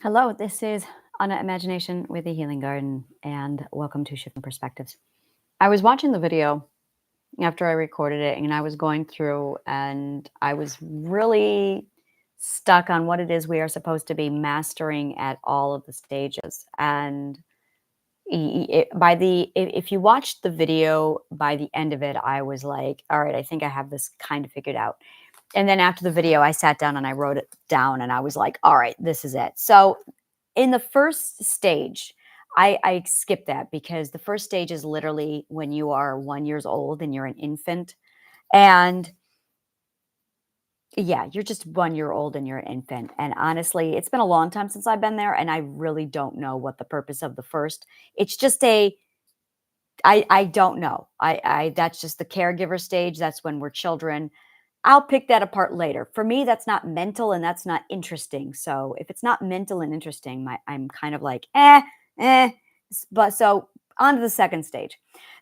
Hello, this is Anna Imagination with the Healing Garden, and welcome to Shifting Perspectives. I was watching the video after I recorded it, and I was going through, and I was really stuck on what it is we are supposed to be mastering at all of the stages. And if you watched the video, by the end of it, I was like, all right, I think I have this kind of figured out. And then after the video, I sat down and I wrote it down, and I was like, all right, this is it. So in the first stage, I skip that because the first stage is literally when you are 1 years old and you're an infant. And yeah, you're just 1 year old and you're an infant. And honestly, it's been a long time since I've been there, and I really don't know what the purpose of the first. It's just a I don't know. I That's just the caregiver stage. That's when we're children. I'll pick that apart later. For me, that's not mental and that's not interesting. So if it's not mental and interesting, I'm kind of like, eh. But so on to the second stage.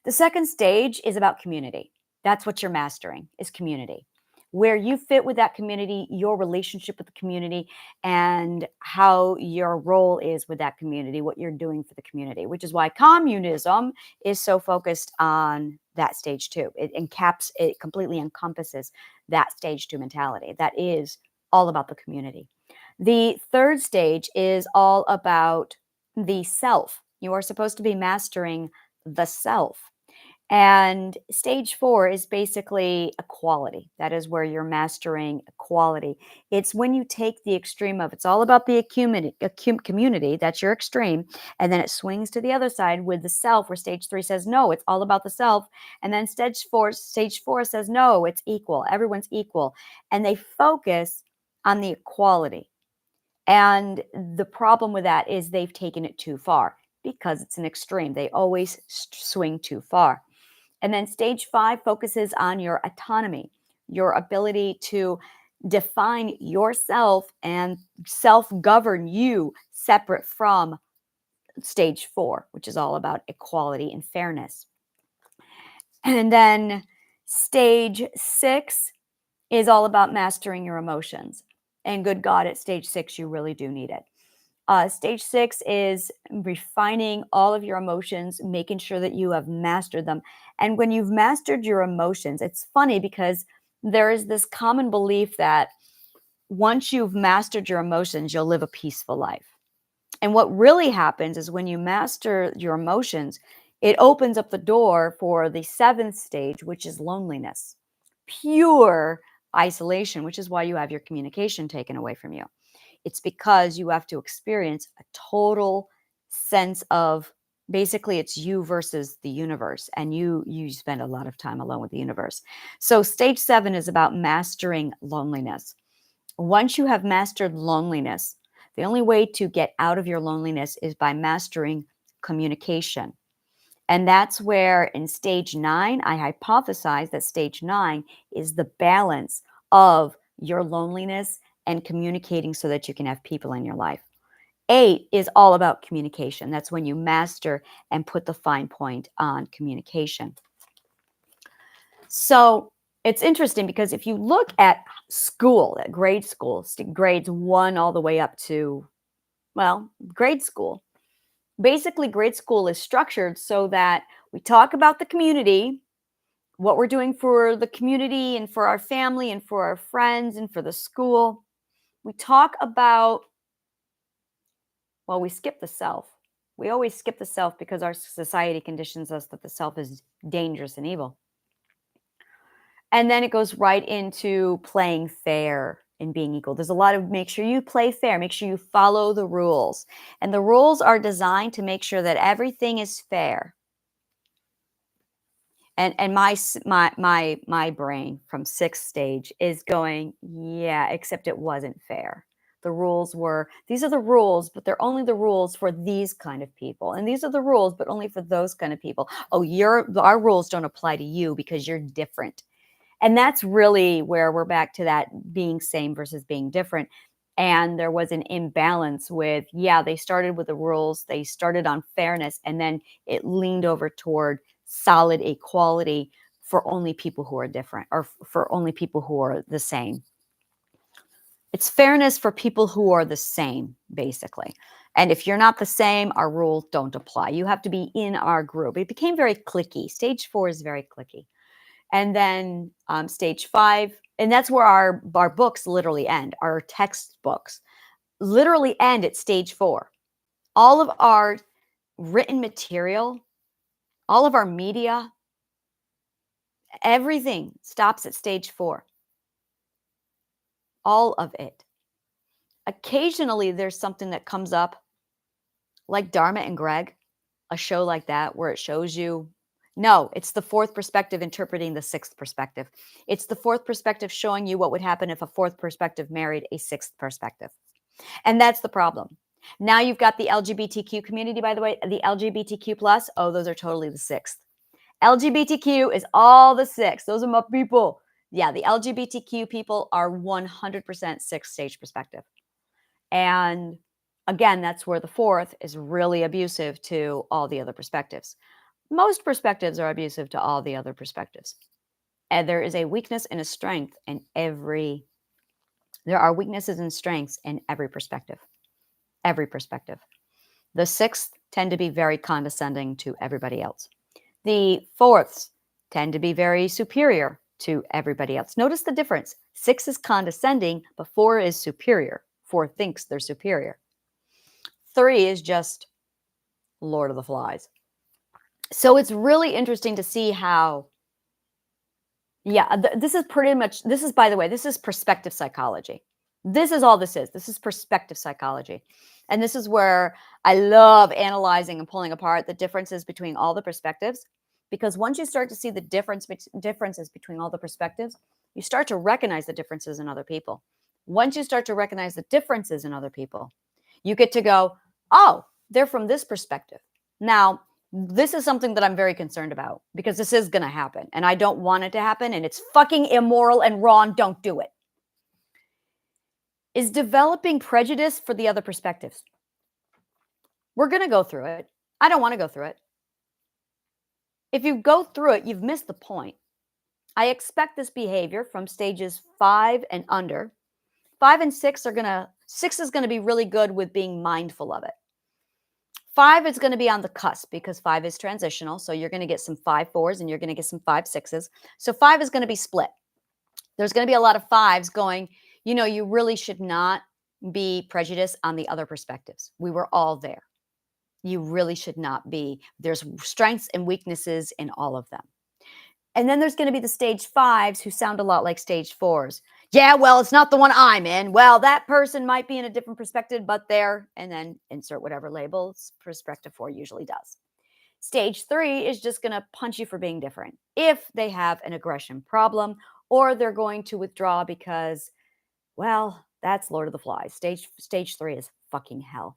The second stage is about community. That's what you're mastering is community. Where you fit with that community, your relationship with the community, and how your role is with that community, what you're doing for the community, which is why communism is so focused on that stage too. It completely encompasses that stage two mentality. That is all about the community. The third stage is all about the self. You are supposed to be mastering the self. And stage four is basically equality. That is where you're mastering equality. It's when you take the extreme of it's all about the community, that's your extreme. And then it swings to the other side with the self, where stage three says, no, it's all about the self. And then stage four says, no, it's equal. Everyone's equal. And they focus on the equality. And the problem with that is they've taken it too far because it's an extreme. They always swing too far. And then stage five focuses on your autonomy, your ability to define yourself and self govern you separate from stage four, which is all about equality and fairness. And then stage six is all about mastering your emotions. And good God, at stage six, you really do need it. Stage six is refining all of your emotions, making sure that you have mastered them. And when you've mastered your emotions, it's funny because there is this common belief that once you've mastered your emotions, you'll live a peaceful life. And what really happens is when you master your emotions, it opens up the door for the seventh stage, which is loneliness, pure isolation, which is why you have your communication taken away from you. It's because you have to experience a total sense of basically it's you versus the universe, and you spend a lot of time alone with the universe. So stage 7 is about mastering loneliness. Once you have mastered loneliness, the only way to get out of your loneliness is by mastering communication. And that's where in stage 9, I hypothesize that stage 9 is the balance of your loneliness and communicating so that you can have people in your life. 8 is all about communication. That's when you master and put the fine point on communication. So it's interesting because if you look at school, at grade school, grades 1 all the way up to, well, grade school, basically grade school is structured so that we talk about the community, what we're doing for the community and for our family and for our friends and for the school. We talk about, well, we skip the self. We always skip the self because our society conditions us that the self is dangerous and evil. And then it goes right into playing fair and being equal. There's a lot of make sure you play fair, make sure you follow the rules. And the rules are designed to make sure that everything is fair. And my brain from sixth stage is going, yeah, except it wasn't fair. The rules were, these are the rules, but they're only the rules for these kind of people. And these are the rules, but only for those kind of people. Oh, our rules don't apply to you because you're different. And that's really where we're back to that being same versus being different. And there was an imbalance with, yeah, they started with the rules, they started on fairness, and then it leaned over toward solid equality for only people who are different or for only people who are the same. It's fairness for people who are the same, basically. And if you're not the same, our rules don't apply. You have to be in our group. It became very cliquey. Stage 4 is very cliquey. And then stage 5, and that's where our books literally end. Our textbooks literally end at stage 4. All of our written material, all of our media, everything stops at stage 4. All of it. Occasionally, there's something that comes up, like Dharma and Greg, a show like that where it shows you. No, it's the fourth perspective interpreting the sixth perspective. It's the fourth perspective showing you what would happen if a fourth perspective married a sixth perspective. And that's the problem. Now you've got the LGBTQ community, by the way, the LGBTQ plus. Oh, those are totally the sixth. LGBTQ is all the six. Those are my people. Yeah, the LGBTQ people are 100% sixth stage perspective. And again, that's where the fourth is really abusive to all the other perspectives. Most perspectives are abusive to all the other perspectives. And there is a weakness and a strength in every, there are weaknesses and strengths in every perspective. Every perspective. The sixth tend to be very condescending to everybody else. The fourths tend to be very superior to everybody else. Notice the difference. 6 is condescending, but 4 is superior. 4 thinks they're superior. 3 is just Lord of the Flies. So it's really interesting to see how, yeah, this is pretty much, this is, by the way, this is perspective psychology. This is all this is. This is perspective psychology. And this is where I love analyzing and pulling apart the differences between all the perspectives. Because once you start to see the differences between all the perspectives, you start to recognize the differences in other people. Once you start to recognize the differences in other people, you get to go, oh, they're from this perspective. Now, this is something that I'm very concerned about because this is going to happen and I don't want it to happen and it's fucking immoral and wrong. Don't do it. Is developing prejudice for the other perspectives. We're going to go through it. I don't want to go through it. If you go through it, you've missed the point. I expect this behavior from stages 5 and under. 5 and 6 are 6 is going to be really good with being mindful of it. 5 is going to be on the cusp because 5 is transitional. So you're going to get some 5-4s and you're going to get some 5-6s. So 5 is going to be split. There's going to be a lot of 5s going, you know, you really should not be prejudiced on the other perspectives. We were all there. You really should not be. There's strengths and weaknesses in all of them. And then there's going to be the stage 5s who sound a lot like stage 4s. Yeah, well, it's not the one I'm in. Well, that person might be in a different perspective, but they're, and then insert whatever labels perspective 4 usually does. Stage 3 is just going to punch you for being different if they have an aggression problem or they're going to withdraw because, well, that's Lord of the Flies. Stage 3 is fucking hell.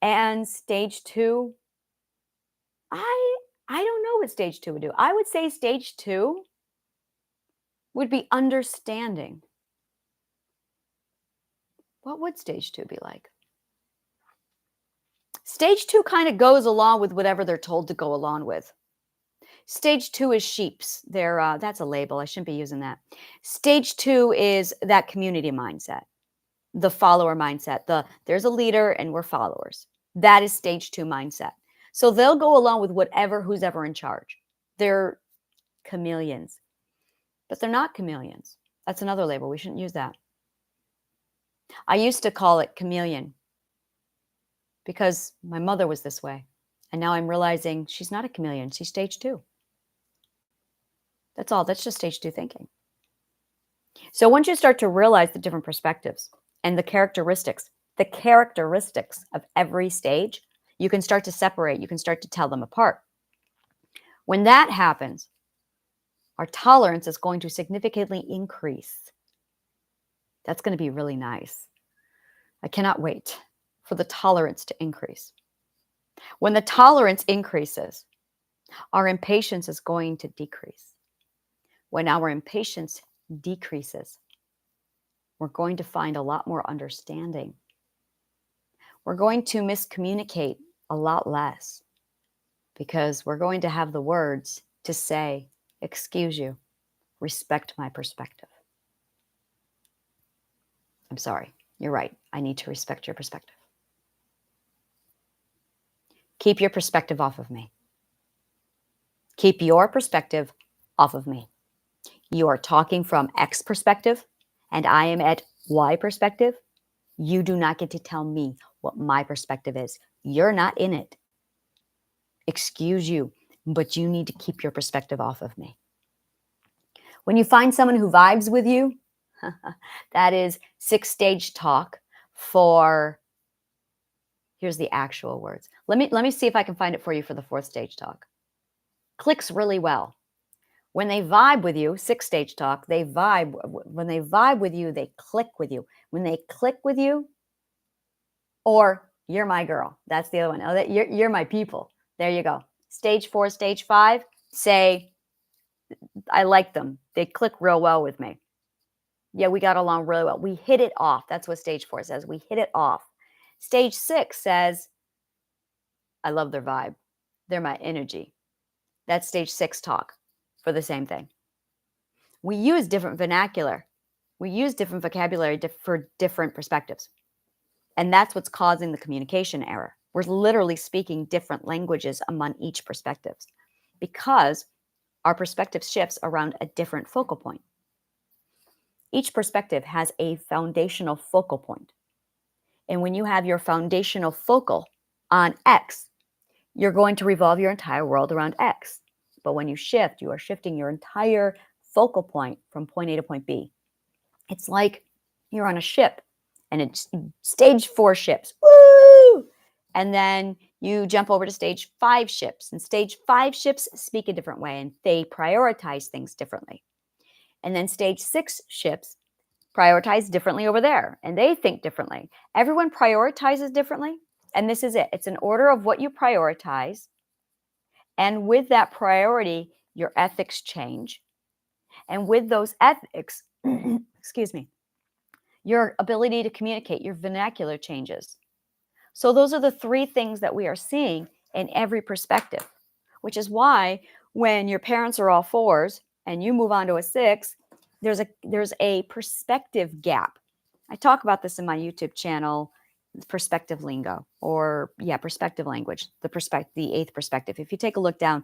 And stage 2, I don't know what stage 2 would do. I would say stage 2 would be understanding. What would stage 2 be like? Stage 2 kind of goes along with whatever they're told to go along with. Stage 2 is sheeps. That's a label. I shouldn't be using that. Stage 2 is that community mindset, the follower mindset. There's a leader and we're followers. That is stage 2 mindset. So they'll go along with who's ever in charge. They're chameleons, but they're not chameleons. That's another label. We shouldn't use that. I used to call it chameleon because my mother was this way. And now I'm realizing she's not a chameleon. She's stage 2. That's all. That's just stage 2 thinking. So once you start to realize the different perspectives and the characteristics of every stage, you can start to separate. You can start to tell them apart. When that happens, our tolerance is going to significantly increase. That's going to be really nice. I cannot wait for the tolerance to increase. When the tolerance increases, our impatience is going to decrease. When our impatience decreases, we're going to find a lot more understanding. We're going to miscommunicate a lot less because we're going to have the words to say, excuse you, respect my perspective. I'm sorry. You're right. I need to respect your perspective. Keep your perspective off of me. Keep your perspective off of me. You are talking from X perspective, and I am at Y perspective. You do not get to tell me what my perspective is. You're not in it. Excuse you, but you need to keep your perspective off of me. When you find someone who vibes with you, that is 6-stage talk for, here's the actual words. Let me see if I can find it for you for the 4th stage talk. Clicks really well. When they vibe with you, 6-stage talk, they vibe. When they vibe with you, they click with you. When they click with you, or you're my girl. That's the other one. Oh, you're my people. There you go. Stage 4, stage 5, say, I like them. They click real well with me. Yeah, we got along really well. We hit it off. That's what stage 4 says. We hit it off. Stage 6 says, I love their vibe. They're my energy. That's stage 6 talk for the same thing. We use different vernacular. We use different vocabulary for different perspectives. And that's what's causing the communication error. We're literally speaking different languages among each perspectives because our perspective shifts around a different focal point. Each perspective has a foundational focal point. And when you have your foundational focal on X, you're going to revolve your entire world around X. But when you shift, you are shifting your entire focal point from point A to point B. It's like you're on a ship and it's stage 4 ships. Woo! And then you jump over to stage 5 ships. And stage 5 ships speak a different way and they prioritize things differently. And then stage 6 ships prioritize differently over there and they think differently. Everyone prioritizes differently. And this is it. It's an order of what you prioritize. And with that priority, your ethics change. And with those ethics, excuse me, your ability to communicate, your vernacular changes. So those are the 3 things that we are seeing in every perspective, which is why when your parents are all 4s and you move on to a 6, there's a perspective gap. I talk about this in my YouTube channel, perspective lingo, or perspective language, the 8th perspective. If you take a look down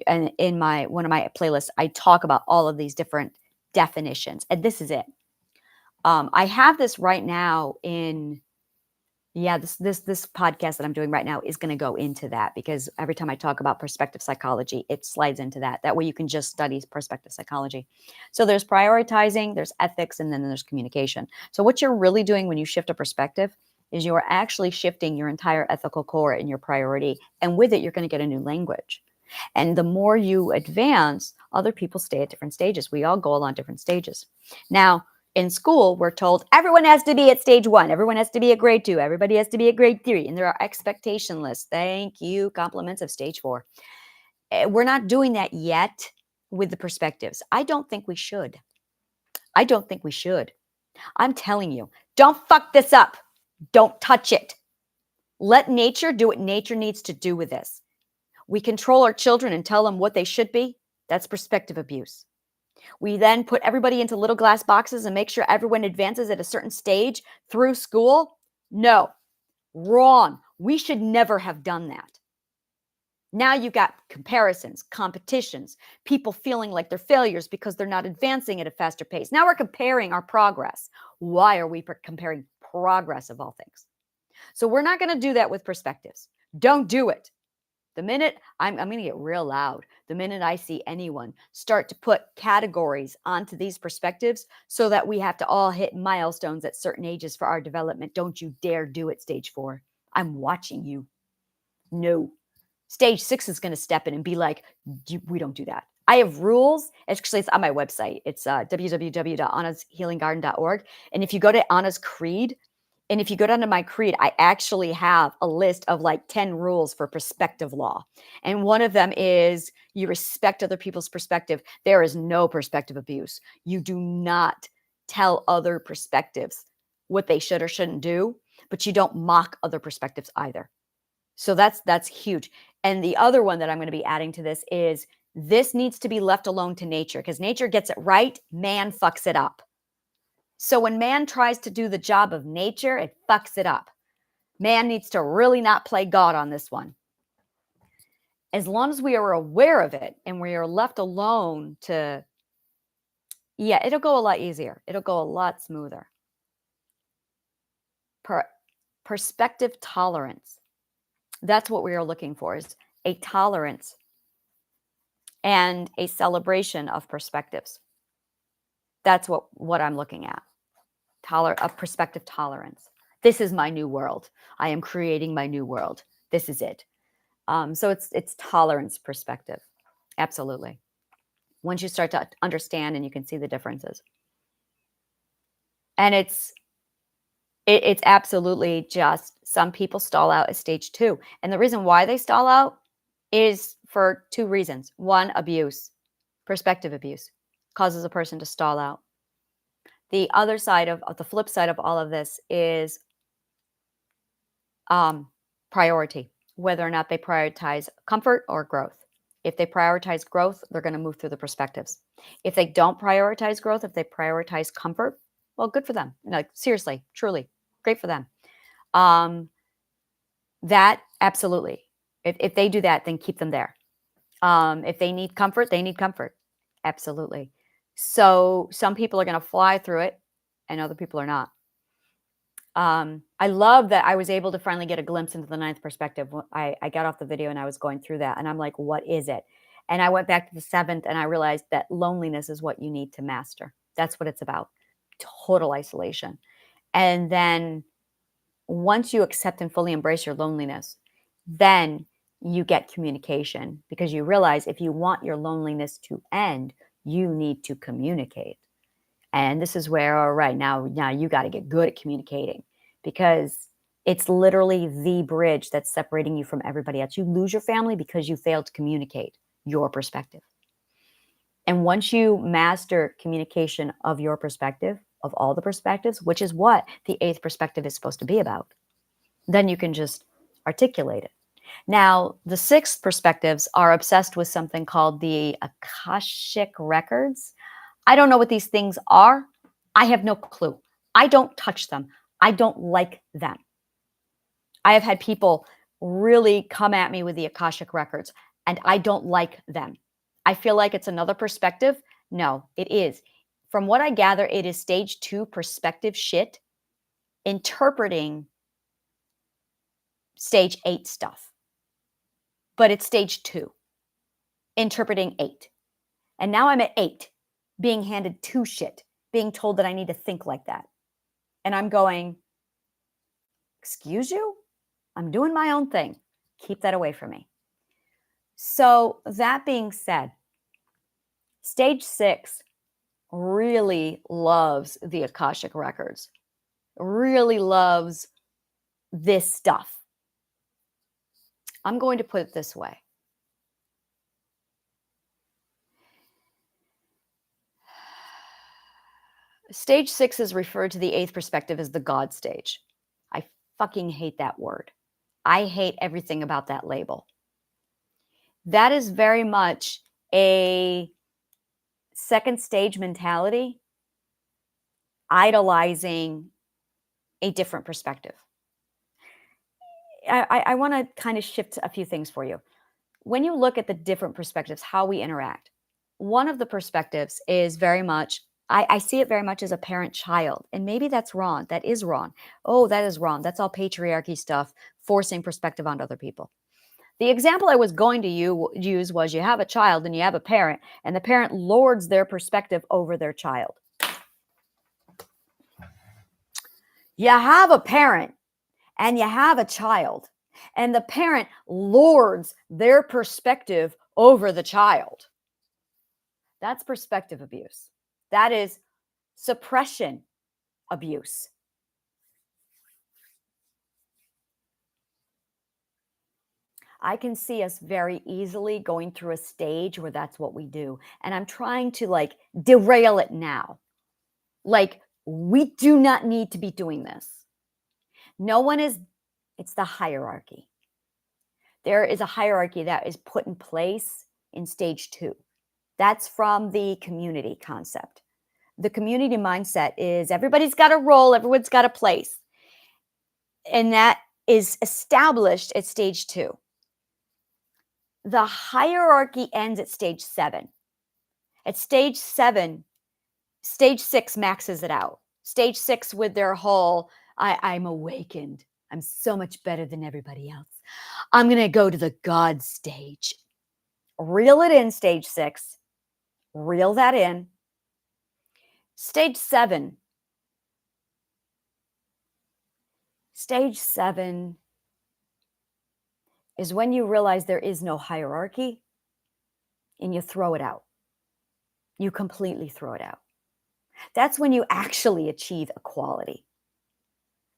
and in one of my playlists, I talk about all of these different definitions, and this is it. I have this right now in, this podcast that I'm doing right now is going to go into that because every time I talk about perspective psychology, it slides into that. That way you can just study perspective psychology. So there's prioritizing, there's ethics, and then there's communication. So what you're really doing when you shift a perspective is you are actually shifting your entire ethical core and your priority. And with it, you're going to get a new language. And the more you advance, other people stay at different stages. We all go along different stages. Now, in school, we're told everyone has to be at stage 1. Everyone has to be at grade 2. Everybody has to be at grade 3. And there are expectation lists. Thank you. Compliments of stage 4. We're not doing that yet with the perspectives. I don't think we should. I'm telling you, don't fuck this up. Don't touch it. Let nature do what nature needs to do with this. We control our children and tell them what they should be. That's perspective abuse. We then put everybody into little glass boxes and make sure everyone advances at a certain stage through school. No, wrong. We should never have done that. Now you got comparisons, competitions, people feeling like they're failures because they're not advancing at a faster pace. Now we're comparing our progress. Why are we comparing progress of all things? So we're not going to do that with perspectives. Don't do it. The minute I'm going to get real loud, the minute I see anyone start to put categories onto these perspectives so that we have to all hit milestones at certain ages for our development, don't you dare do it, stage 4. I'm watching you. No. Stage 6 is going to step in and be like, we don't do that. I have rules. Actually, it's on my website. It's www.annashealinggarden.org. And if you go to Anna's Creed, and if you go down to my creed, I actually have a list of like 10 rules for perspective law. And one of them is you respect other people's perspective. There is no perspective abuse. You do not tell other perspectives what they should or shouldn't do, but you don't mock other perspectives either. So that's huge. And the other one that I'm going to be adding to this is this needs to be left alone to nature because nature gets it right. Man fucks it up. So when man tries to do the job of nature, it fucks it up. Man needs to really not play God on this one. As long as we are aware of it and we are left alone to, yeah, it'll go a lot easier. It'll go a lot smoother. Perspective tolerance. That's what we are looking for, is a tolerance and a celebration of perspectives. That's what I'm looking at. A perspective tolerance. This is my new world. I am creating my new world. This is it. So it's tolerance perspective. Absolutely. Once you start to understand and you can see the differences. And it's absolutely just some people stall out at stage 2. And the reason why they stall out is for 2 reasons. One, abuse. Perspective abuse causes a person to stall out. The other side of the flip side of all of this is priority, whether or not they prioritize comfort or growth. If they prioritize growth, they're going to move through the perspectives. If they don't prioritize growth, if they prioritize comfort, well, good for them. Like, seriously, truly, great for them. That absolutely. If they do that, then keep them there. If they need comfort, they need comfort. Absolutely. So some people are going to fly through it and other people are not. I love that I was able to finally get a glimpse into the 9th perspective. I got off the video and I was going through that and I'm like, what is it? And I went back to the 7th and I realized that loneliness is what you need to master. That's what it's about. Total isolation. And then once you accept and fully embrace your loneliness, then you get communication, because you realize if you want your loneliness to end, you need to communicate. And this is where, all right, now you got to get good at communicating, because it's literally the bridge that's separating you from everybody else. You lose your family because you failed to communicate your perspective. And once you master communication of your perspective, of all the perspectives, which is what the 8th perspective is supposed to be about, then you can just articulate it. Now, the 6th perspectives are obsessed with something called the Akashic records. I don't know what these things are. I have no clue. I don't touch them. I don't like them. I have had people really come at me with the Akashic records, and I don't like them. I feel like it's another perspective. No, it is. From what I gather, it is stage 2 perspective shit interpreting stage 8 stuff. But it's stage 2 interpreting 8. And now I'm at 8, being handed 2 shit, being told that I need to think like that. And I'm going, excuse you? I'm doing my own thing. Keep that away from me. So that being said, stage 6 really loves the Akashic records, really loves this stuff. I'm going to put it this way. Stage 6 is referred to the 8th perspective as the God stage. I fucking hate that word. I hate everything about that label. That is very much a second stage mentality, idolizing a different perspective. I want to kind of shift a few things for you. When you look at the different perspectives, how we interact, one of the perspectives is very much, I see it very much as a parent-child. And maybe that's wrong. That is wrong. Oh, that is wrong. That's all patriarchy stuff, forcing perspective onto other people. The example I was going to use was, you have a child and you have a parent, and the parent lords their perspective over their child. You have a parent and you have a child, and the parent lords their perspective over the child. That's perspective abuse. That is suppression abuse. I can see us very easily going through a stage where that's what we do. And I'm trying to like derail it now. Like, we do not need to be doing this. No one is, it's the hierarchy. There is a hierarchy that is put in place in stage 2. That's from the community concept. The community mindset is everybody's got a role, everyone's got a place. And that is established at stage 2. The hierarchy ends at stage 7. At stage 7, stage 6 maxes it out. Stage 6 with their whole, I'm awakened. I'm so much better than everybody else. I'm going to go to the God stage. Reel it in, stage 6. Reel that in. Stage 7. Stage 7 is when you realize there is no hierarchy and you throw it out. You completely throw it out. That's when you actually achieve equality.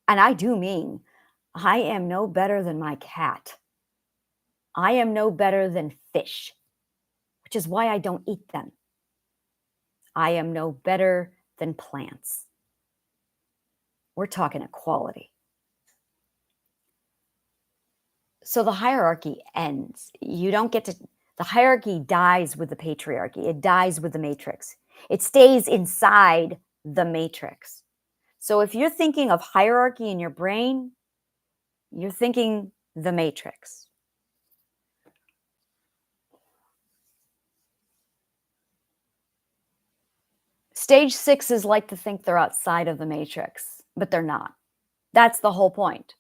And I do mean, I am no better than my cat. I am no better than fish, which is why I don't eat them. I am no better than plants. We're talking equality. So the hierarchy ends. You don't get to, the hierarchy dies with the patriarchy. It dies with the matrix. It stays inside the matrix. So if you're thinking of hierarchy in your brain, you're thinking the matrix. Stage 6 is like to think they're outside of the matrix, but they're not. That's the whole point.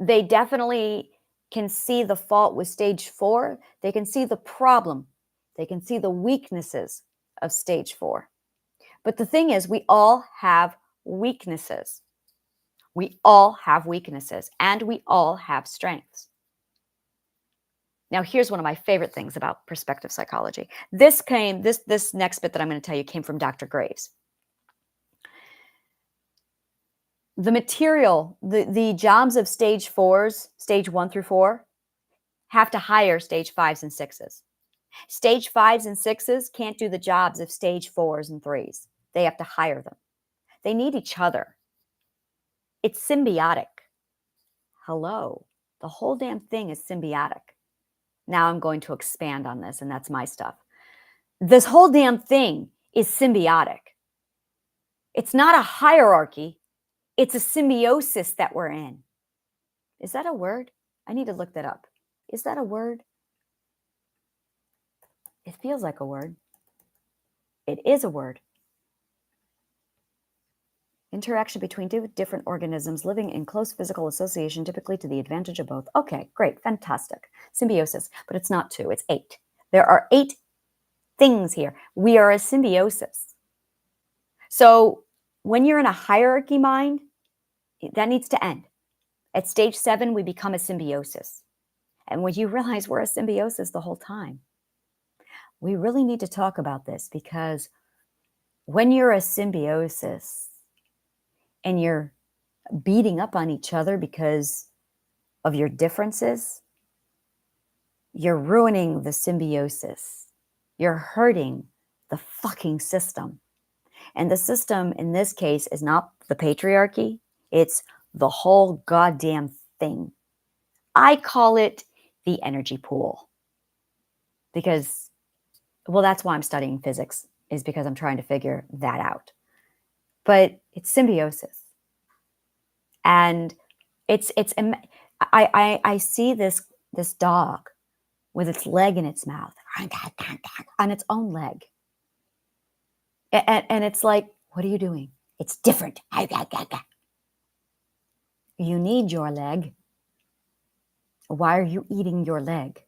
They definitely can see the fault with stage 4. They can see the problem. They can see the weaknesses of stage 4. But the thing is, we all have weaknesses. We all have weaknesses and we all have strengths. Now, here's one of my favorite things about perspective psychology. This next bit that I'm going to tell you came from Dr. Graves. The material, the jobs of stage 4s, stage 1 through 4, have to hire stage 5s and 6s. Stage 5s and 6s can't do the jobs of stage 4s and 3s. They have to hire them. They need each other. It's symbiotic. Hello. The whole damn thing is symbiotic. Now I'm going to expand on this, and that's my stuff. This whole damn thing is symbiotic. It's not a hierarchy. It's a symbiosis that we're in. Is that a word? I need to look that up. Is that a word? It feels like a word. It is a word. Interaction between two different organisms living in close physical association, typically to the advantage of both. Okay, great, fantastic. Symbiosis, but it's not 2, it's 8. There are 8 things here. We are a symbiosis. So when you're in a hierarchy mind, that needs to end. At stage 7, we become a symbiosis. And when you realize we're a symbiosis the whole time, we really need to talk about this, because when you're a symbiosis and you're beating up on each other because of your differences, you're ruining the symbiosis. You're hurting the fucking system. And the system in this case is not the patriarchy, it's the whole goddamn thing. I call it the energy pool. Because, well, that's why I'm studying physics, is because I'm trying to figure that out. But it's symbiosis. And I see this dog with its leg in its mouth, on its own leg. And it's like, what are you doing? It's different. You need your leg. Why are you eating your leg?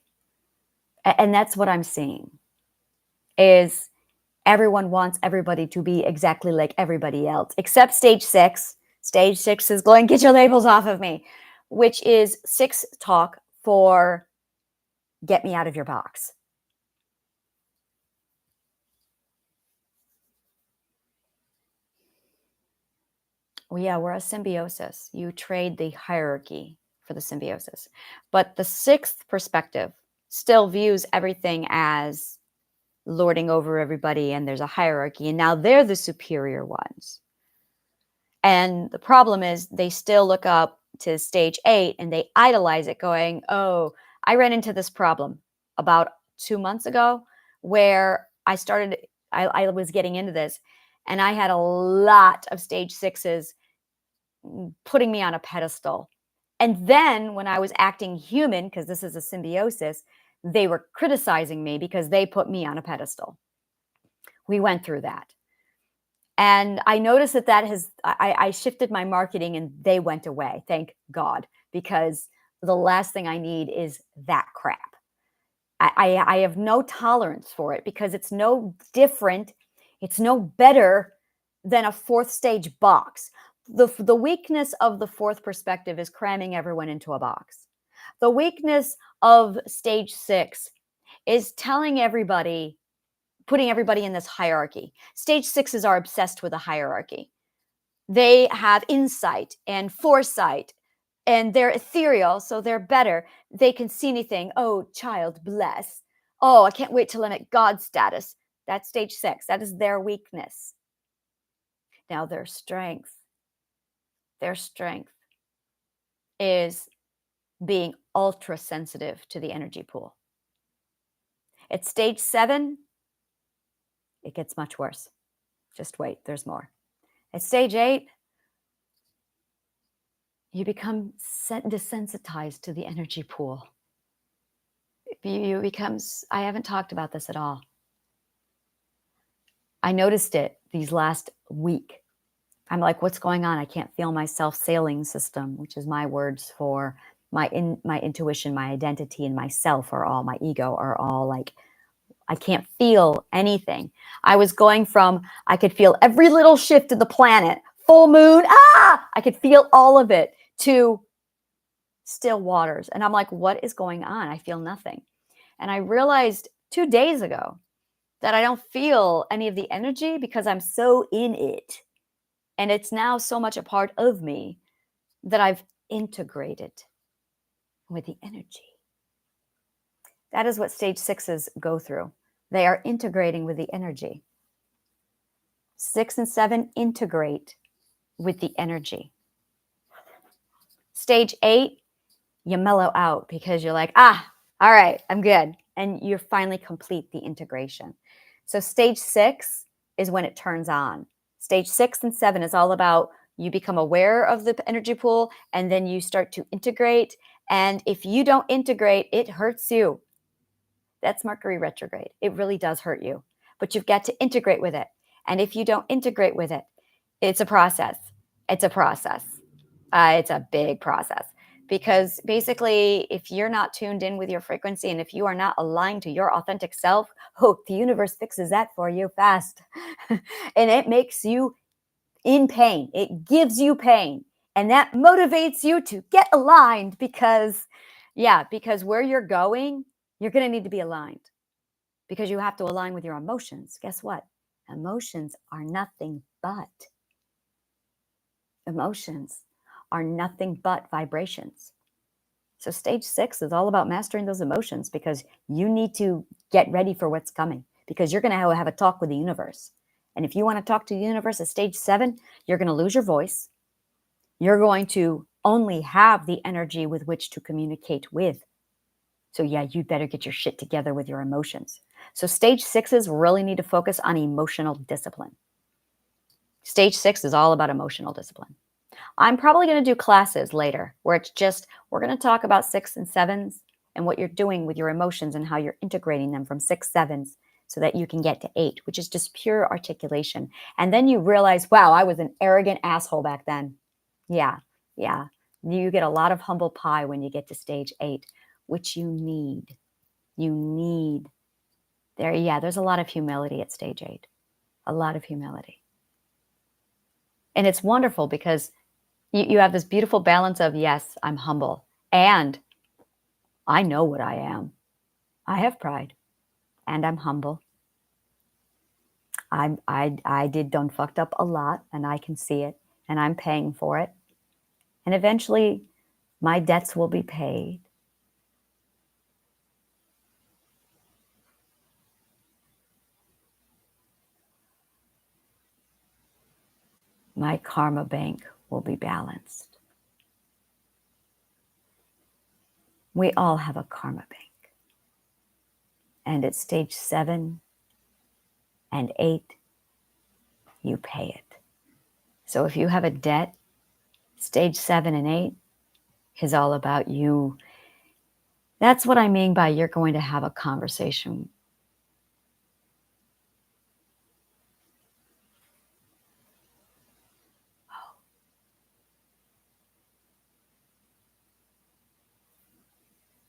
And that's what I'm seeing, is everyone wants everybody to be exactly like everybody else, except stage 6. Stage 6 is going, get your labels off of me, which is 6 talk for get me out of your box. Well, yeah, we're a symbiosis. You trade the hierarchy for the symbiosis. But the 6th perspective still views everything as lording over everybody, and there's a hierarchy, and now they're the superior ones. And the problem is they still look up to stage 8 and they idolize it, going, oh, I ran into this problem about 2 months ago where I I was getting into this, and I had a lot of stage sixes putting me on a pedestal. And then when I was acting human, because this is a symbiosis, they were criticizing me because they put me on a pedestal. We went through that. And I noticed that I shifted my marketing and they went away. Thank God, because the last thing I need is that crap. I have no tolerance for it because it's no different. It's no better than a fourth stage box. The weakness of the fourth perspective is cramming everyone into a box. The weakness of stage six is telling everybody, putting everybody in this hierarchy. Stage sixes are obsessed with a hierarchy. They have insight and foresight, and they're ethereal, so they're better. They can see anything. Oh, child, bless. Oh, I can't wait till I'm at God status. That's stage six. That is their weakness. Now, their strength is being ultra sensitive to the energy pool. At stage seven, it gets much worse. Just wait, there's more. At stage eight, you become desensitized to the energy pool. I haven't talked about this at all. I noticed it these last week. I'm like, what's going on? I can't feel my self-sailing system, which is my words for my intuition, my identity, and myself are all, my ego are all like, I can't feel anything. I was going from, I could feel every little shift of the planet, full moon, I could feel all of it, to still waters. And I'm like, what is going on? I feel nothing. And I realized 2 days ago that I don't feel any of the energy because I'm so in it. And it's now so much a part of me that I've integrated with the energy. That is what stage sixes go through. They are integrating with the energy. 6 and 7 integrate with the energy. Stage 8, you mellow out because you're like, all right, I'm good. And you finally complete the integration. So stage 6 is when it turns on. Stage 6 and 7 is all about you become aware of the energy pool and then you start to integrate. And if you don't integrate, it hurts you. That's Mercury retrograde. It really does hurt you, but you've got to integrate with it. And if you don't integrate with it, it's a process. It's a process. It's a big process because basically, if you're not tuned in with your frequency and if you are not aligned to your authentic self, the universe fixes that for you fast. And it makes you in pain. It gives you pain. And that motivates you to get aligned because where you're going, you're going to need to be aligned because you have to align with your emotions. Guess what? Emotions are nothing but vibrations. So stage 6 is all about mastering those emotions because you need to get ready for what's coming because you're going to have a talk with the universe. And if you want to talk to the universe at stage 7, you're going to lose your voice. You're going to only have the energy with which to communicate with. So you'd better get your shit together with your emotions. So stage 6s really need to focus on emotional discipline. Stage 6 is all about emotional discipline. I'm probably going to do classes later where it's just, we're going to talk about 6 and 7s and what you're doing with your emotions and how you're integrating them from 6, 7s so that you can get to 8, which is just pure articulation. And then you realize, wow, I was an arrogant asshole back then. Yeah. You get a lot of humble pie when you get to stage 8, which you need. There's a lot of humility at stage 8. A lot of humility. And it's wonderful because you have this beautiful balance of, yes, I'm humble and I know what I am. I have pride and I'm humble. I did done fucked up a lot and I can see it and I'm paying for it. And eventually my debts will be paid. My karma bank will be balanced. We all have a karma bank. And at stage 7 and 8, you pay it. So if you have a debt, stage 7 and 8 is all about you. That's what I mean by you're going to have a conversation.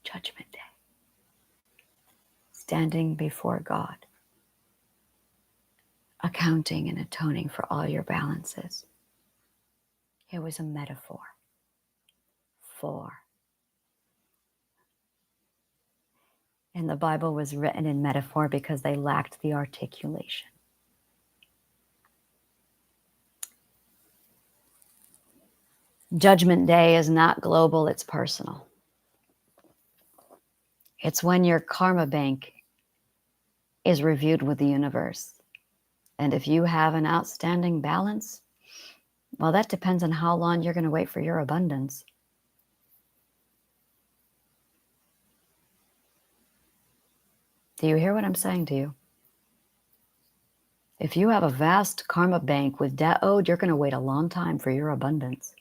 Judgment Day. Standing before God, accounting and atoning for all your balances. It was a metaphor for. And the Bible was written in metaphor because they lacked the articulation. Judgment Day is not global, it's personal. It's when your karma bank is reviewed with the universe. And if you have an outstanding balance, well, that depends on how long you're going to wait for your abundance. Do you hear what I'm saying to you? If you have a vast karma bank with debt owed, you're going to wait a long time for your abundance.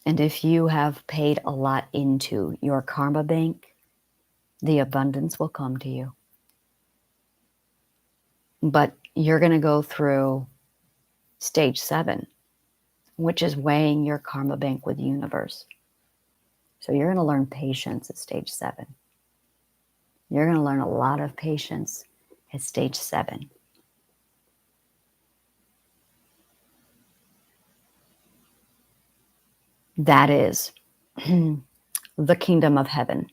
And if you have paid a lot into your karma bank, the abundance will come to you. But you're going to go through stage 7, which is weighing your karma bank with the universe. So you're going to learn patience at stage 7. You're going to learn a lot of patience at stage 7. That is the kingdom of heaven.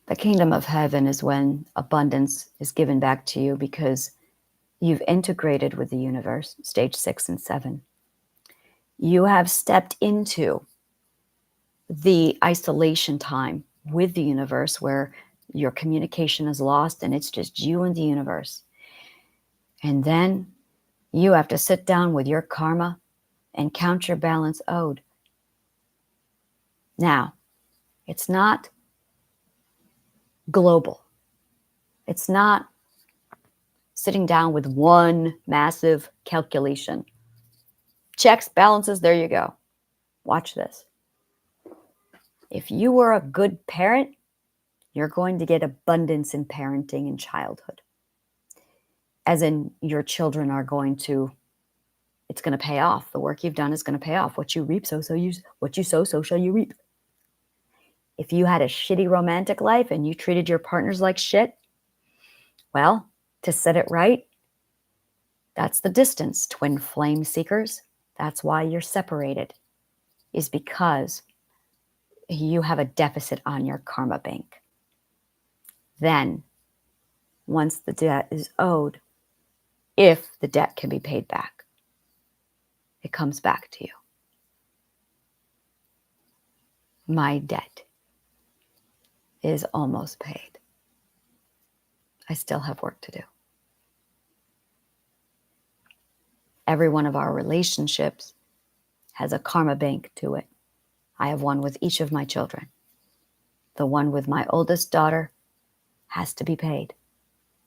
The kingdom of heaven is when abundance is given back to you because you've integrated with the universe, stage 6 and 7. You have stepped into the isolation time with the universe where your communication is lost and it's just you and the universe. And then you have to sit down with your karma and count your balance owed. Now, it's not global. It's not sitting down with one massive calculation. Checks, balances, there you go. Watch this. If you were a good parent, you're going to get abundance in parenting in childhood. As in, your children are going to, it's going to pay off. The work you've done is going to pay off. What you reap, what you sow, so shall you reap. If you had a shitty romantic life and you treated your partners like shit, well, to set it right, that's the distance, twin flame seekers. That's why you're separated, is because you have a deficit on your karma bank. Then, once the debt is owed, if the debt can be paid back, it comes back to you. My debt is almost paid. I still have work to do. Every one of our relationships has a karma bank to it. I have one with each of my children. The one with my oldest daughter has to be paid,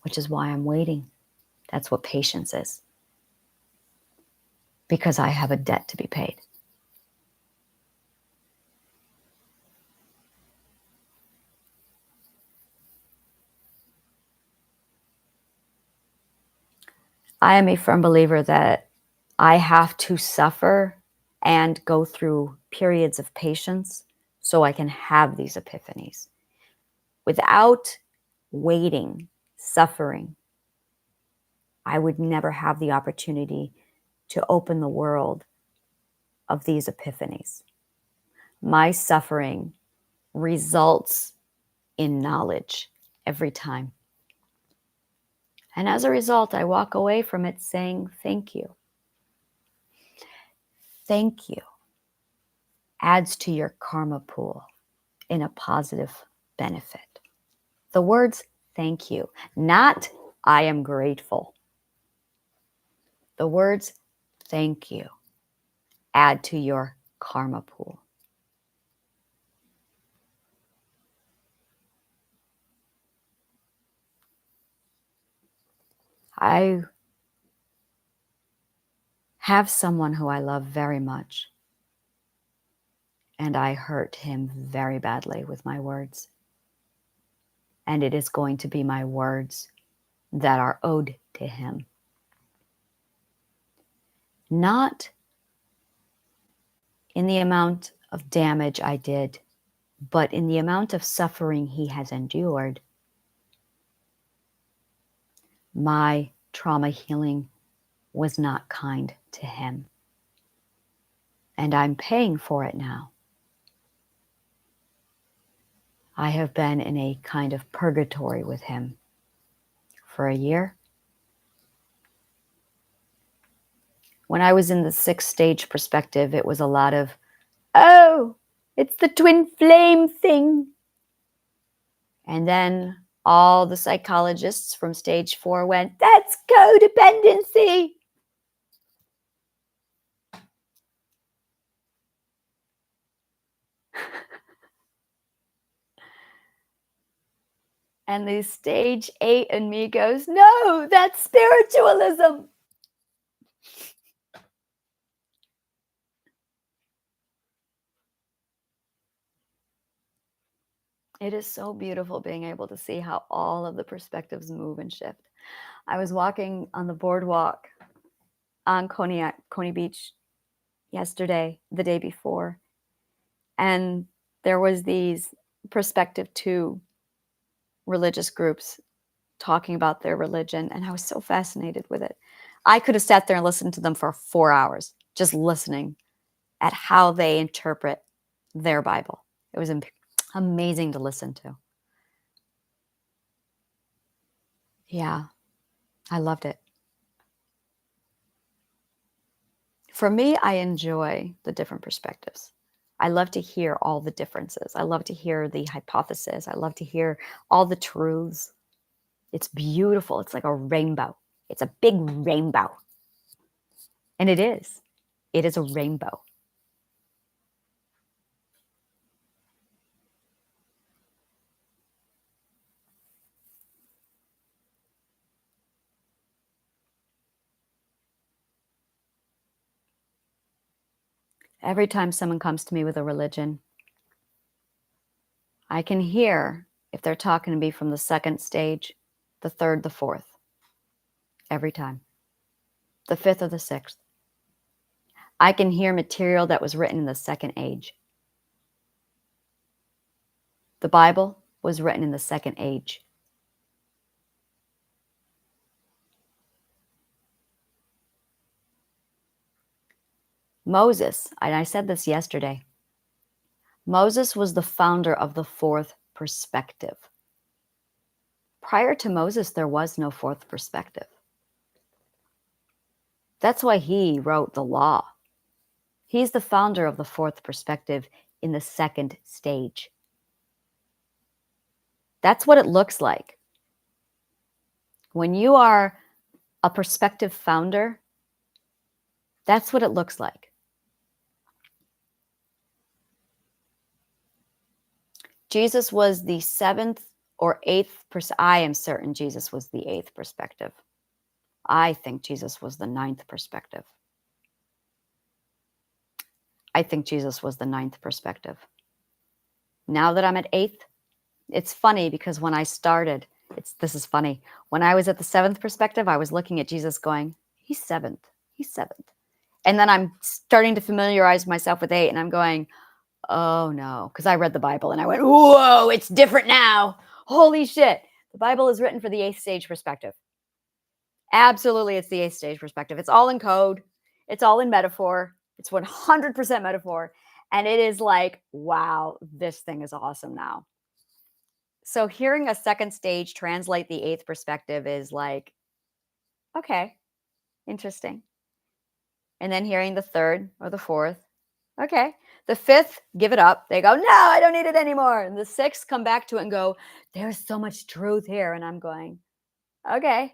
which is why I'm waiting. That's what patience is. Because I have a debt to be paid. I am a firm believer that I have to suffer and go through periods of patience so I can have these epiphanies. Without waiting, suffering, I would never have the opportunity to open the world of these epiphanies. My suffering results in knowledge every time. And as a result, I walk away from it saying, thank you. Thank you adds to your karma pool in a positive benefit. The words thank you, not I am grateful. The words thank you add to your karma pool. I have someone who I love very much, and I hurt him very badly with my words. And it is going to be my words that are owed to him. Not in the amount of damage I did, but in the amount of suffering he has endured. My trauma healing was not kind to him. And I'm paying for it now. I have been in a kind of purgatory with him for a year. When I was in the 6th stage perspective, it was a lot of, oh, it's the twin flame thing. And then all the psychologists from stage 4 went, that's codependency. And the stage 8 in me goes, no, that's spiritualism. It is so beautiful being able to see how all of the perspectives move and shift. I was walking on the boardwalk on Coney Beach yesterday, the day before, and there was these perspective 2 religious groups talking about their religion, and I was so fascinated with it. I could have sat there and listened to them for 4 hours, just listening at how they interpret their Bible. It was amazing to listen to. Yeah, I loved it. For me, I enjoy the different perspectives. I love to hear all the differences. I love to hear the hypothesis. I love to hear all the truths. It's beautiful. It's like a rainbow. It's a big rainbow. And it is. It is a rainbow. Every time someone comes to me with a religion, I can hear if they're talking to me from the 2nd stage, the 3rd, the 4th. Every time. The 5th or the 6th. I can hear material that was written in the 2nd age. The Bible was written in the 2nd age. Moses, and I said this yesterday, Moses was the founder of the 4th perspective. Prior to Moses, there was no 4th perspective. That's why he wrote the law. He's the founder of the 4th perspective in the 2nd stage. That's what it looks like. When you are a perspective founder, that's what it looks like. Jesus was the 7th or 8th I am certain Jesus was the 8th perspective. I think Jesus was the 9th perspective. I think Jesus was the 9th perspective. Now that I'm at 8th, it's funny because when I started, this is funny. When I was at the 7th perspective, I was looking at Jesus going, he's 7th. He's 7th. And then I'm starting to familiarize myself with 8 and I'm going, oh no, because I read the Bible and I went, whoa, it's different now. Holy shit. The Bible is written for the 8th stage perspective. Absolutely, it's the 8th stage perspective. It's all in code. It's all in metaphor. It's 100% metaphor. And it is like, wow, this thing is awesome now. So hearing a 2nd stage translate the 8th perspective is like, okay, interesting. And then hearing the 3rd or the 4th, okay. The 5th, give it up. They go, no, I don't need it anymore. And the 6th come back to it and go, there's so much truth here. And I'm going, okay.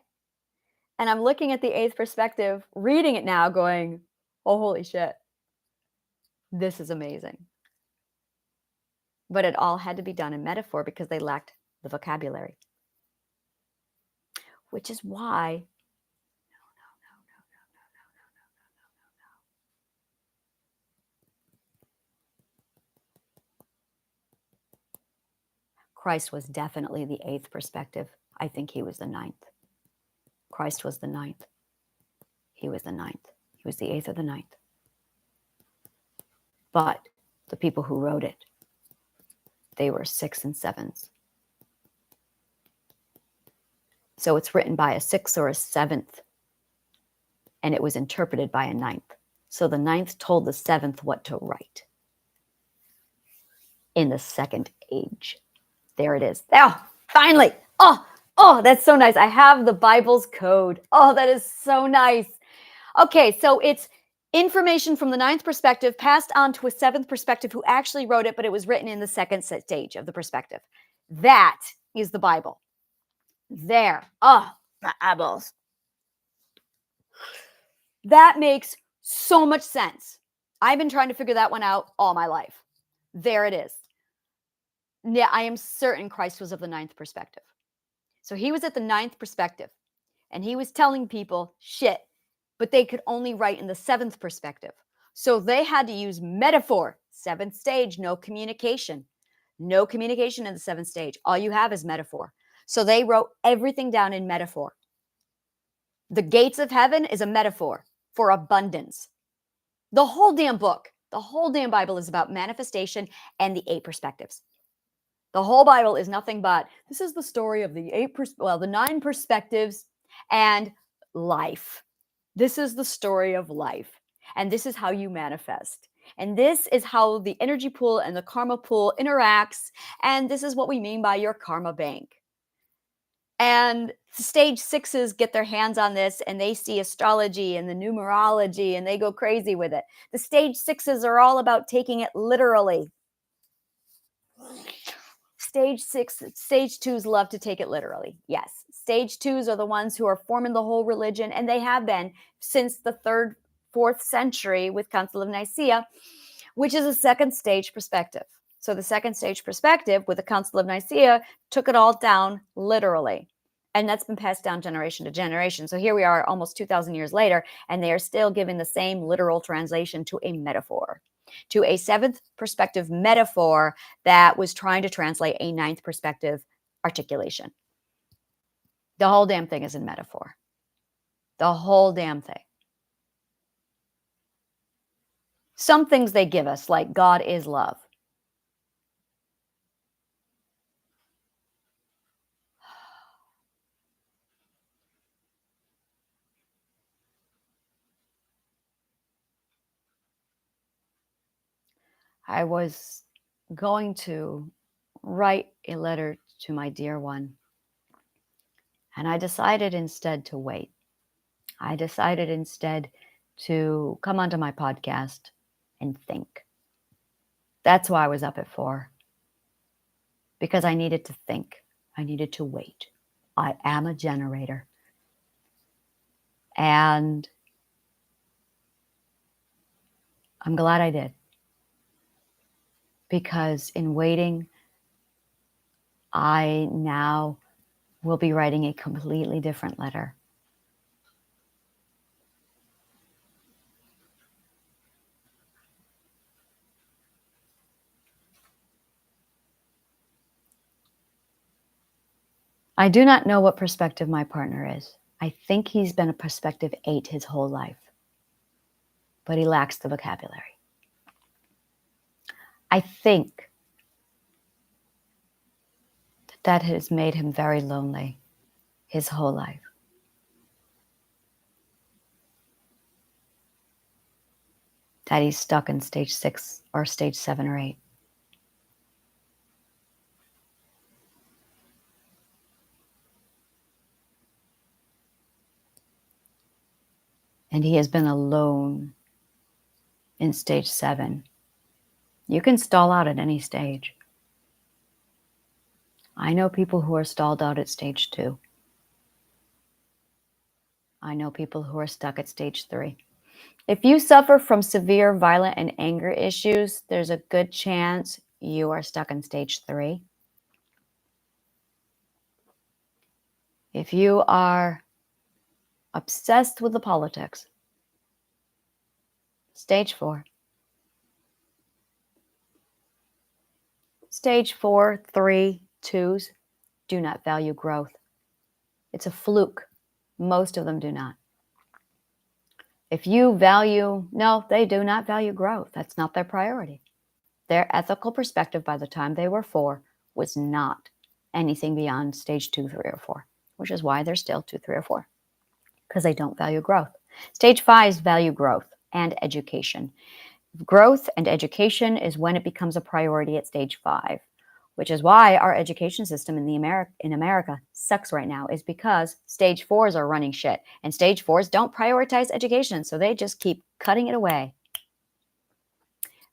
And I'm looking at the 8th perspective, reading it now, going, oh, holy shit. This is amazing. But it all had to be done in metaphor because they lacked the vocabulary. Which is why Christ was definitely the 8th perspective. I think he was the 9th. Christ was the 9th. He was the 9th. He was the 8th or the 9th. But the people who wrote it, they were 6 and 7s. So it's written by a 6th or a 7th, and it was interpreted by a 9th. So the 9th told the 7th what to write in the second age. There it is. Oh, finally. Oh, that's so nice. I have the Bible's code. Oh, that is so nice. Okay, so it's information from the 9th perspective passed on to a 7th perspective who actually wrote it, but it was written in the second stage of the perspective. That is the Bible. There. Oh, my eyeballs. That makes so much sense. I've been trying to figure that one out all my life. There it is. Yeah, I am certain Christ was of the 9th perspective. So he was at the 9th perspective, and he was telling people shit, but they could only write in the 7th perspective. So they had to use metaphor. 7th stage, no communication. No communication in the 7th stage. All you have is metaphor. So they wrote everything down in metaphor. The gates of heaven is a metaphor for abundance. The whole damn book, the whole damn Bible is about manifestation and the 8 perspectives. The whole Bible is nothing but, this is the story of the 9 perspectives and life. This is the story of life. And this is how you manifest. And this is how the energy pool and the karma pool interacts. And this is what we mean by your karma bank. And stage 6s get their hands on this, and they see astrology and the numerology, and they go crazy with it. The stage 6s are all about taking it literally. Stage 2s love to take it literally. Yes. Stage 2s are the ones who are forming the whole religion, and they have been since the 3rd, 4th century with Council of Nicaea, which is a second stage perspective. So the second stage perspective with the Council of Nicaea took it all down literally. And that's been passed down generation to generation. So here we are almost 2,000 years later, and they are still giving the same literal translation to a metaphor, to a 7th perspective metaphor that was trying to translate a 9th perspective articulation. The whole damn thing is in metaphor. The whole damn thing. Some things they give us, like God is love. I was going to write a letter to my dear one, and I decided instead to wait. I decided instead to come onto my podcast and think. That's why I was up at 4, because I needed to think. I needed to wait. I am a generator. And I'm glad I did. Because in waiting, I now will be writing a completely different letter. I do not know what perspective my partner is. I think he's been a perspective 8 his whole life, but he lacks the vocabulary. I think that has made him very lonely his whole life. That he's stuck in stage 6 or stage 7 or 8. And he has been alone in stage 7. You can stall out at any stage. I know people who are stalled out at stage 2. I know people who are stuck at stage 3. If you suffer from severe violent and anger issues, there's a good chance you are stuck in stage 3. If you are obsessed with the politics, stage 4. Stage 4, 3, Twos do not value growth. It's a fluke. Most of them do not. If you value, no, they do not value growth. That's not their priority. Their ethical perspective by the time they were 4 was not anything beyond stage 2, 3, or 4, which is why they're still 2, 3, or 4, because they don't value growth. Stage 5s value growth and education. Growth and education is when it becomes a priority at stage 5, which is why our education system in America sucks right now, is because stage 4s are running shit, and stage 4s don't prioritize education, so they just keep cutting it away.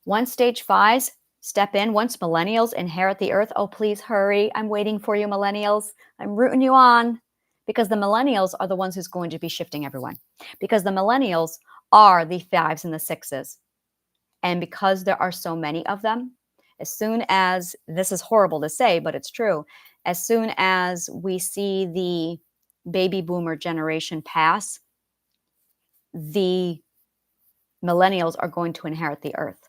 Once stage 5s step in, once millennials inherit the earth, oh, please hurry. I'm waiting for you, millennials. I'm rooting you on, because the millennials are the ones who's going to be shifting everyone, because the millennials are the 5s and the 6s. And because there are so many of them, as soon as, this is horrible to say, but it's true, as soon as we see the baby boomer generation pass, the millennials are going to inherit the earth.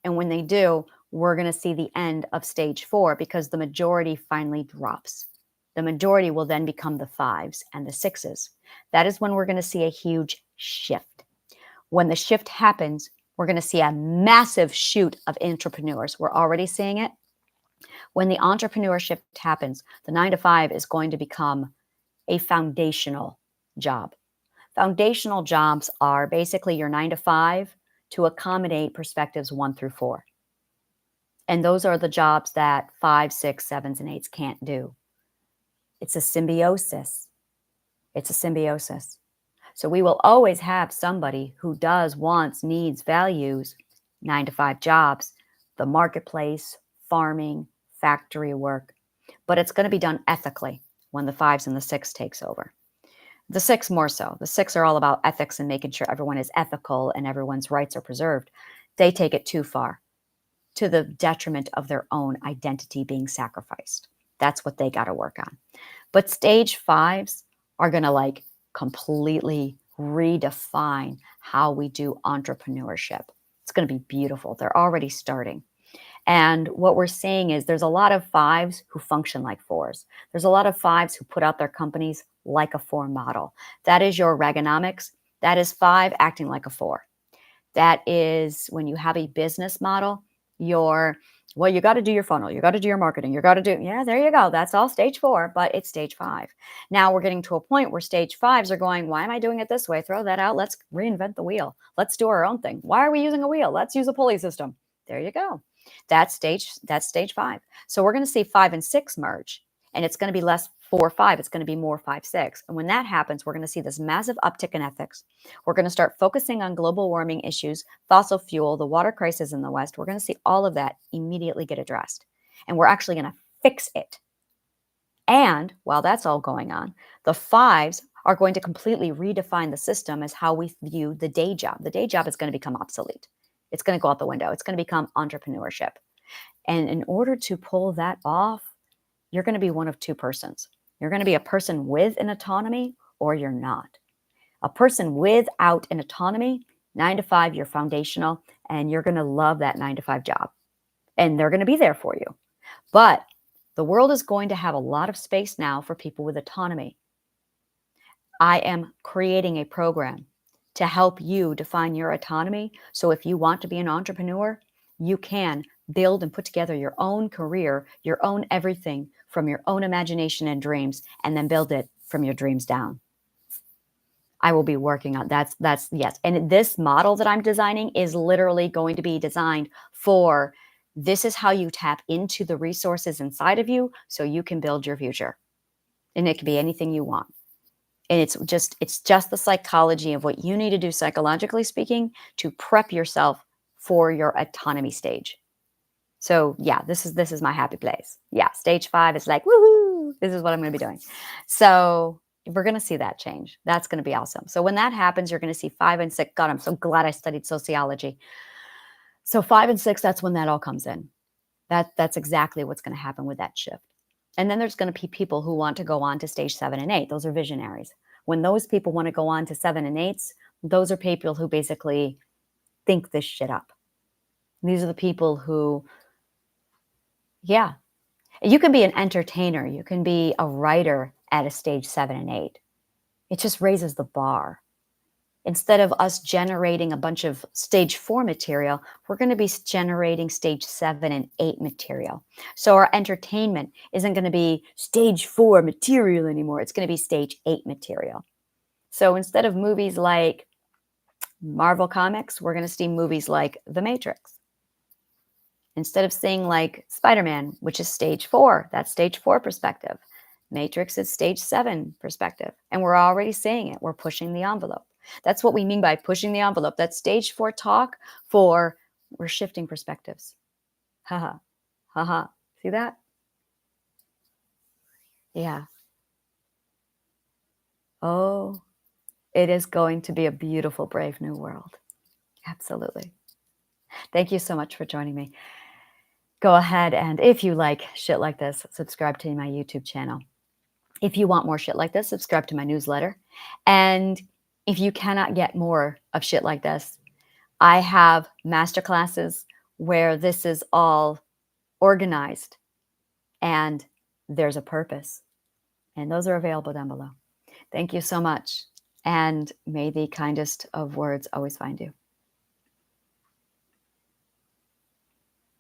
And when they do, we're going to see the end of stage 4, because the majority finally drops. The majority will then become the 5s and the 6s. That is when we're going to see a huge shift. When the shift happens, we're going to see a massive shoot of entrepreneurs. We're already seeing it. When the entrepreneurship happens, the 9 to 5 is going to become a foundational job. Foundational jobs are basically your 9 to 5 to accommodate perspectives 1 through 4. And those are the jobs that 5, 6, 7s, and 8s can't do. It's a symbiosis. It's a symbiosis. So we will always have somebody who does, wants, needs, values 9 to 5 jobs, the marketplace, farming, factory work, but it's going to be done ethically when the 5s and the 6 takes over. The 6 more so. The 6 are all about ethics and making sure everyone is ethical and everyone's rights are preserved. They take it too far, to the detriment of their own identity being sacrificed. That's what they got to work on. But stage 5s are going to completely redefine how we do entrepreneurship. It's going to be beautiful. They're already starting. And what we're seeing is there's a lot of 5s who function like 4s. There's a lot of 5s who put out their companies like a 4 model. That is your Reaganomics. That is 5 acting like a 4. That is when you have a business model, well, you got to do your funnel. You got to do your marketing. You got to do, yeah, there you go. That's all stage 4, but it's stage 5. Now we're getting to a point where stage 5s are going, why am I doing it this way? Throw that out. Let's reinvent the wheel. Let's do our own thing. Why are we using a wheel? Let's use a pulley system. There you go. That's stage 5. So we're going to see 5 and 6 merge, and it's going to be less 4, 5. It's going to be more 5, 6. And when that happens, we're going to see this massive uptick in ethics. We're going to start focusing on global warming issues, fossil fuel, the water crisis in the West. We're going to see all of that immediately get addressed. And we're actually going to fix it. And while that's all going on, the 5s are going to completely redefine the system as how we view the day job. The day job is going to become obsolete. It's going to go out the window. It's going to become entrepreneurship. And in order to pull that off, you're going to be one of 2 persons. You're going to be a person with an autonomy, or you're not. A person without an autonomy, 9 to 5, you're foundational, and you're going to love that 9 to 5 job. And they're going to be there for you. But the world is going to have a lot of space now for people with autonomy. I am creating a program to help you define your autonomy. So if you want to be an entrepreneur, you can build and put together your own career, your own everything from your own imagination and dreams, and then build it from your dreams down. I will be working on that's yes. And this model that I'm designing is literally going to be designed for, this is how you tap into the resources inside of you so you can build your future. And it can be anything you want. And it's just the psychology of what you need to do, psychologically speaking, to prep yourself for your autonomy stage. So yeah, this is my happy place. Yeah, stage 5 is like, woohoo, this is what I'm going to be doing. So we're going to see that change. That's going to be awesome. So when that happens, you're going to see 5 and 6. God, I'm so glad I studied sociology. So 5 and 6, that's when that all comes in. That's exactly what's going to happen with that shift. And then there's going to be people who want to go on to stage 7 and 8. Those are visionaries. When those people want to go on to 7 and 8s, those are people who basically think this shit up. These are the people who, yeah, You can be an entertainer, you can be a writer at a stage 7 and 8. It just raises the bar. Instead of us generating a bunch of stage 4 material, we're going to be generating stage 7 and 8 material. So our entertainment isn't going to be stage 4 material anymore. It's going to be stage 8 material. So instead of movies like Marvel Comics, we're going to see movies like The Matrix. Instead of seeing like Spider-Man, which is stage 4, that's stage 4 perspective. Matrix is stage 7 perspective. And we're already seeing it. We're pushing the envelope. That's what we mean by pushing the envelope. That's stage 4 talk for we're shifting perspectives. Haha. Haha. See that? Yeah. Oh, it is going to be a beautiful, brave new world. Absolutely. Thank you so much for joining me. Go ahead and if you like shit like this, subscribe to my YouTube channel. If you want more shit like this, subscribe to my newsletter. And if you cannot get more of shit like this, I have masterclasses where this is all organized and there's a purpose. And those are available down below. Thank you so much. And may the kindest of words always find you.